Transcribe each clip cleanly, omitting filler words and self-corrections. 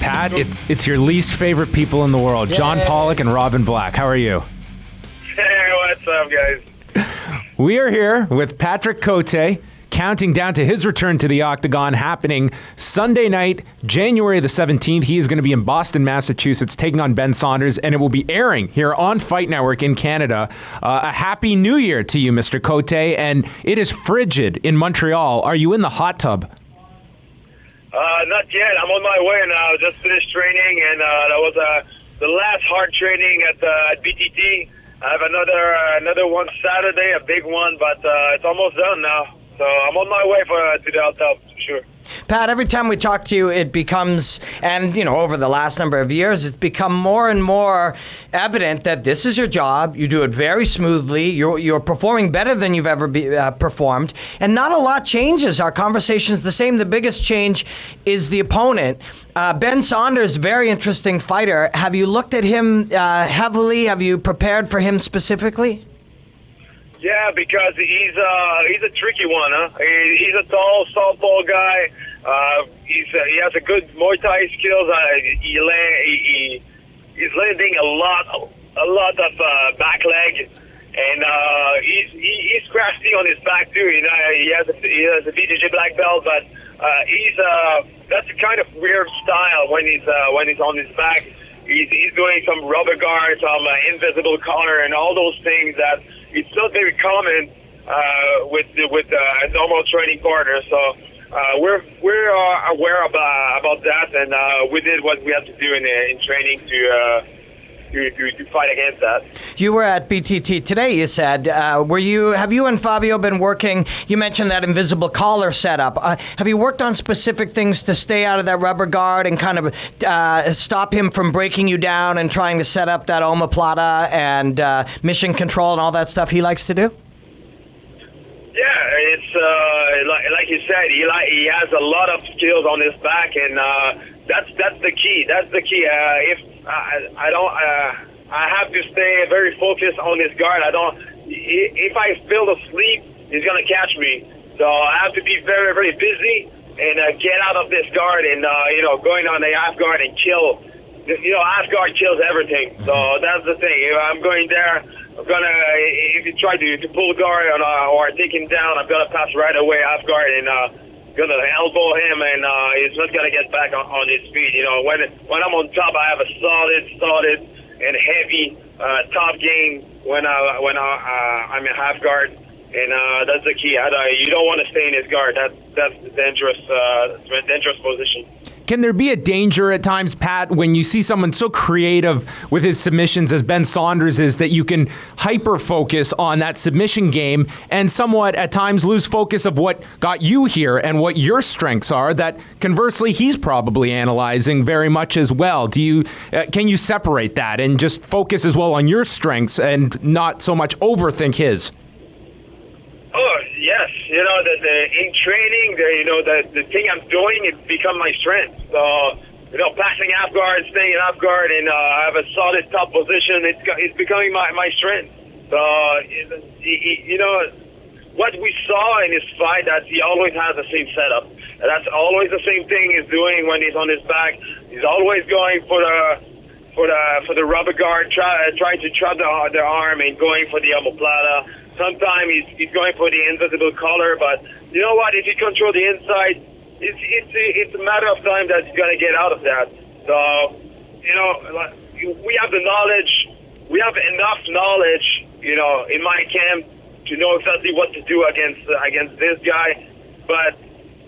Pat, it's your least favorite people in the world, John Pollock and Robin Black. How are you? Hey, what's up, guys? We are here with Patrick Cote, counting down to his return to the Octagon, happening Sunday night, January the 17th. He is going to be in Boston, Massachusetts, taking on Ben Saunders, and it will be airing here on Fight Network in Canada. A happy new year to you, Mr. Cote, and it is frigid in Montreal. Are you in the hot tub? Not yet. I'm on my way now. Just finished training, and that was the last hard training at BTT. I have another one Saturday, a big one, but it's almost done now. So I'm on my way to the hot tub, for sure. Pat, every time we talk to you, it becomes, and over the last number of years, it's become more and more evident that this is your job. You do it very smoothly. You're performing better than you've ever performed, and not a lot changes. Our conversation's the same. The biggest change is the opponent. Ben Saunders, very interesting fighter. Have you looked at him heavily? Have you prepared for him specifically? Yeah, because he's a tricky one, huh? He's a tall, southpaw guy. He has a good Muay Thai skills. He's landing a lot of back leg, and he's crafty on his back too. He has a BJJ black belt, but that's a kind of weird style when he's on his back. He's doing some rubber guard, some invisible collar, and all those things that it's not very common with a normal training partner. So we're aware about that, and we did what we had to do in training to fight against that. You were at BTT today, you said. Have you and Fabio been working? You mentioned that invisible collar setup. Have you worked on specific things to stay out of that rubber guard and kind of stop him from breaking you down and trying to set up that omoplata and mission control and all that stuff he likes to do? Yeah, it's like you said, he has a lot of skills on his back, and that's the key. That's the key. I have to stay very focused on this guard. If I feel asleep, he's gonna catch me. So I have to be very, very busy and get out of this guard and going on the half guard and kill. Half guard kills everything. So that's the thing. If I'm going there, if you try to pull guard or take him down, I'm gonna pass right away half guard and gonna elbow him, and he's not gonna get back on his feet. When I'm on top, I have a solid and heavy top game when I'm in half guard, and that's the key. You don't want to stay in his guard. That's the dangerous position. Can there be a danger at times, Pat, when you see someone so creative with his submissions as Ben Saunders is, that you can hyper-focus on that submission game and somewhat at times lose focus of what got you here and what your strengths are, that conversely he's probably analyzing very much as well? Can you separate that and just focus as well on your strengths and not so much overthink his? Oh, yes. In training, the thing I'm doing, it's become my strength. So, passing half guard, staying in half guard, and I have a solid top position. It's becoming my strength. So, what we saw in his fight, that he always has the same setup. And that's always the same thing he's doing when he's on his back. He's always going for the rubber guard, trying to trap the arm and going for the omoplata. Sometimes he's going for the invisible collar, but you know what? If you control the inside, it's a matter of time that he's going to get out of that. So, we have the knowledge. We have enough knowledge, in my camp to know exactly what to do against this guy. But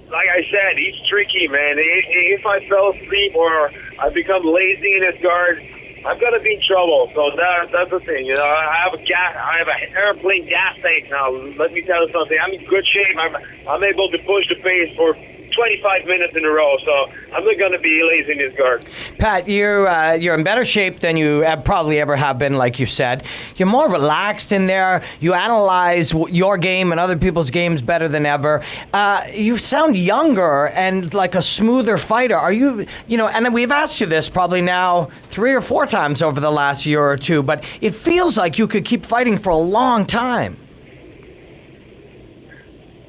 like I said, he's tricky, man. If I fell asleep or I become lazy in his guard, I'm gonna be in trouble. So that's the thing. I have an airplane gas tank now. Let me tell you something. I'm in good shape. I'm able to push the pace for 25 minutes in a row, so I'm not going to be lazy in this guard. Pat, you're in better shape than you probably ever have been, like you said. You're more relaxed in there. You analyze your game and other people's games better than ever. You sound younger and like a smoother fighter. Are you, and we've asked you this probably now 3 or 4 times over the last year or two, but it feels like you could keep fighting for a long time.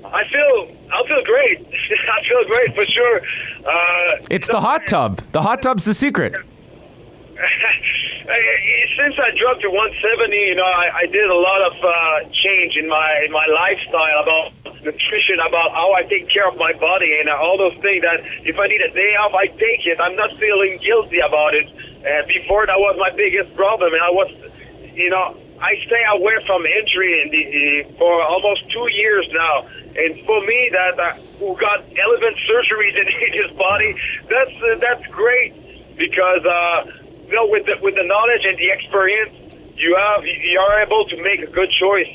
I feel great. I feel great for sure. It's the hot tub. The hot tub's the secret. Since I dropped to 170, I did a lot of change in my lifestyle about nutrition, about how I take care of my body, and all those things that if I need a day off, I take it. I'm not feeling guilty about it. Before, that was my biggest problem, and I stay away from injury for almost 2 years now. And for me, that who got 11 surgeries in his body, that's great because with the knowledge and the experience you are able to make a good choice,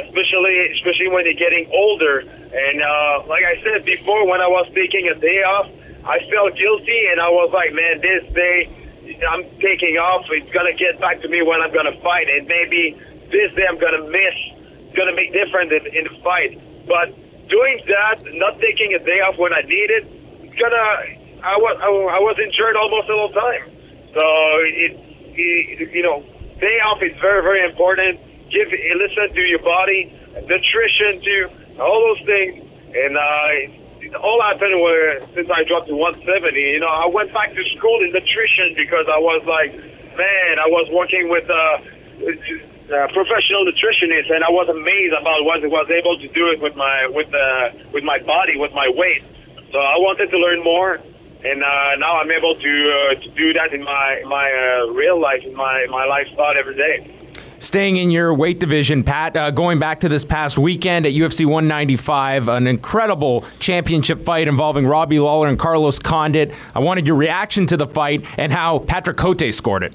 especially when you're getting older. And like I said before, when I was taking a day off, I felt guilty, and I was like, man, this day I'm taking off. It's gonna get back to me when I'm gonna fight, and maybe this day I'm gonna miss. It's gonna make difference in the fight. But doing that, not taking a day off when I need it, I was injured almost the whole time. So day off is very, very important. Listen to your body, nutrition too, all those things. And it all happened since I dropped to 170. I went back to school in nutrition because I was like, man, I was working with professional nutritionist, and I was amazed about what I was able to do it with my body, with my weight. So I wanted to learn more, and now I'm able to do that in my real life, in my lifestyle every day. Staying in your weight division, Pat, going back to this past weekend at UFC 195, an incredible championship fight involving Robbie Lawler and Carlos Condit. I wanted your reaction to the fight and how Patrick Cote scored it.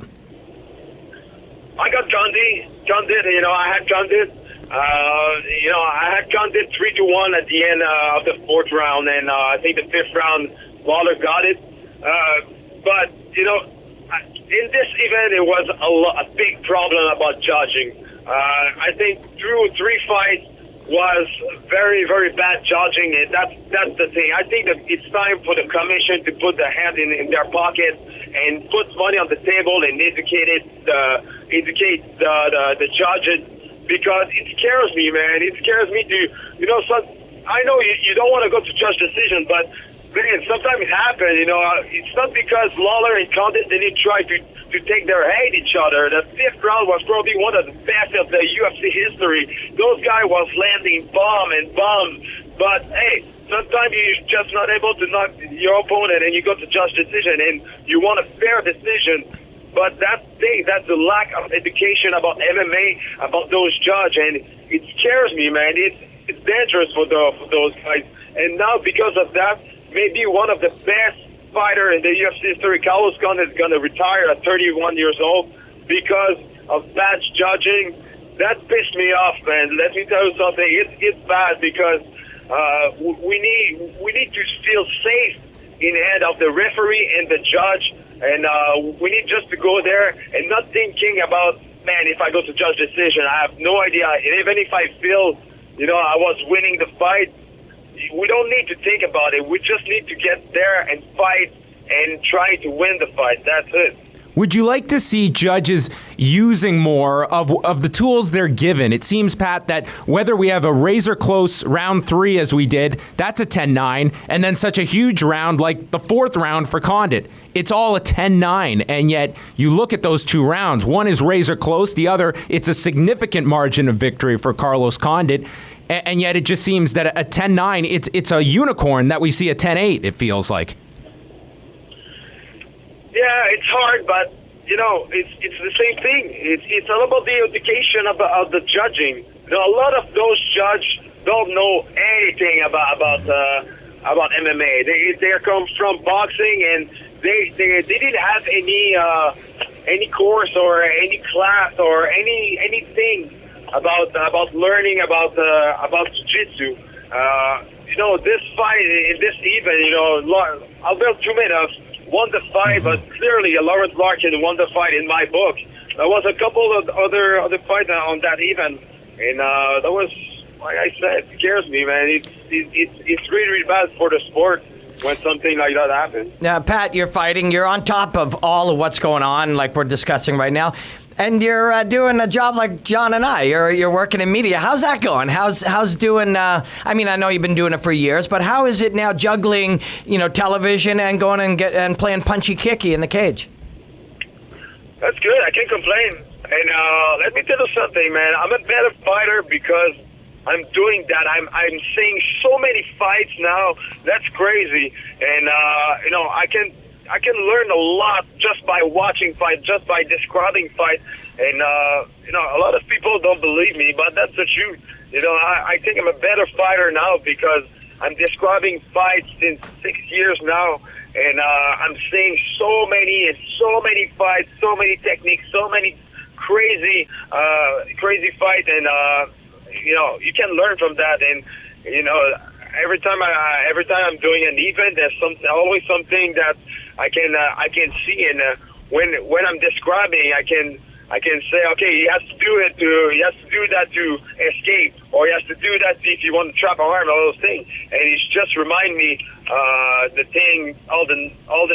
I got Condit. I had Condit. I had Condit 3-1 at the end of the fourth round, and I think the fifth round, Lawler got it. But in this event, it was a big problem about judging. I think through 3 fights was very, very bad judging, and that's the thing. I think that it's time for the commission to put their hand in their pocket and put money on the table and educate the judges, because it scares me, man. It scares me to, I know you don't want to go to judge decision, but man, sometimes it happens, it's not because Lawler and Condit didn't try to take their head at each other. The fifth round was probably one of the best of the UFC history. Those guys was landing bomb and bomb. But hey, sometimes you're just not able to knock your opponent, and you go to judge decision, and you want a fair decision. But that's the lack of education about MMA, about those judges, and it scares me, man. It's dangerous for those guys. And now because of that, maybe one of the best fighter in the UFC history, Carlos Condit, is going to retire at 31 years old because of bad judging. That pissed me off, man. Let me tell you something. It's bad because we need to feel safe in the hand of the referee and the judge, and we need just to go there and not thinking about, man, if I go to judge decision, I have no idea. And even if I feel, I was winning the fight, we don't need to think about it. We just need to get there and fight and try to win the fight. That's it. Would you like to see judges using more of the tools they're given? It seems, Pat, that whether we have a razor-close round 3 as we did, that's a 10-9, and then such a huge round like the fourth round for Condit, it's all a 10-9, and yet you look at those 2 rounds. One is razor-close, the other, it's a significant margin of victory for Carlos Condit, and yet it just seems that a 10-9, it's a unicorn that we see a 10-8, it feels like. Yeah, it's hard, but it's the same thing. It's all about the education of the judging. A lot of those judges don't know anything about MMA. They come from boxing, and they didn't have any course or any class or anything about learning about jiu-jitsu. This fight in this event, Albert Tumenov won the fight, but clearly Lawrence Larkin won the fight in my book. There was a couple of other fights on that event, and that was, like I said, it scares me, man. It's really, really bad for the sport when something like that happens. Now, Pat, you're fighting. You're on top of all of what's going on, like we're discussing right now. And you're doing a job like John and I. You're working in media. How's that going? How's doing? I mean, I know you've been doing it for years, but how is it now juggling, television and going and playing punchy kicky in the cage? That's good. I can't complain. And let me tell you something, man. I'm a better fighter because I'm doing that. I'm seeing so many fights now. That's crazy. And I can learn a lot just by watching fights, just by describing fights. And a lot of people don't believe me, but that's the truth. I think I'm a better fighter now because I'm describing fights since 6 years now. And I'm seeing so many fights, so many techniques, so many crazy fights, and you can learn from that. And every time I'm doing an event, there's always something that I can see, and when I'm describing, I can say, okay, he has to do that to escape, or he has to do that if you want to trap an arm, all those things. And he's just remind me all the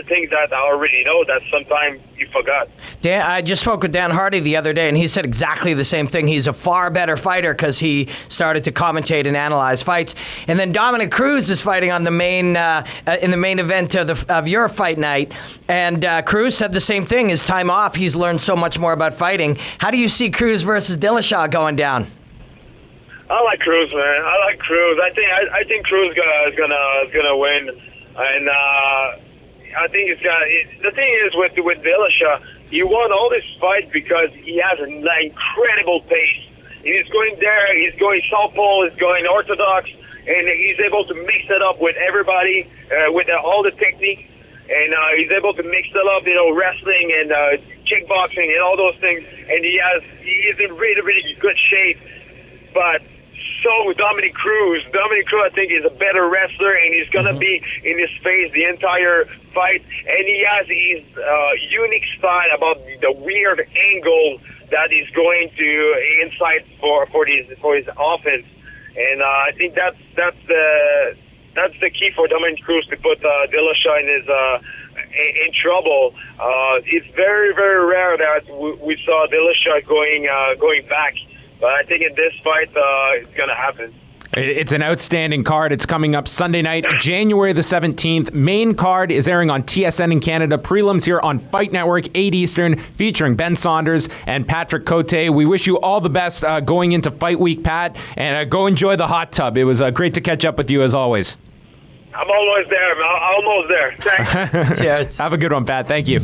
things that I already know that sometimes you forgot. Dan, I just spoke with Dan Hardy the other day, and he said exactly the same thing. He's a far better fighter because he started to commentate and analyze fights. And then Dominic Cruz is fighting on the main in the main event of your fight night. And Cruz said the same thing. His time off, he's learned so much more about fighting. How do you see Cruz versus Dillashaw going down? I like Cruz, man. I like Cruz. I think Cruz is gonna win, and I think the thing is with Dillashaw, he won all this fight because he has an incredible pace. He's going there. He's going southpaw. He's going orthodox, and he's able to mix it up with everybody with all the techniques, and he's able to mix it up, wrestling and kickboxing and all those things. And he is in really, really good shape, but. So Dominic Cruz, I think, is a better wrestler, and he's going to be in his face the entire fight. And he has his unique style about the weird angle that he's going to inside for his offense. And I think that's the key for Dominic Cruz to put Dillashaw in trouble. It's very, very rare that we saw Dillashaw going back. But I think in this fight, it's going to happen. It's an outstanding card. It's coming up Sunday night, January the 17th. Main card is airing on TSN in Canada. Prelims here on Fight Network, 8 Eastern, featuring Ben Saunders and Patrick Cote. We wish you all the best going into Fight Week, Pat, and go enjoy the hot tub. It was great to catch up with you as always. I'm always there, man. Almost there. Thanks. Cheers. Have a good one, Pat. Thank you.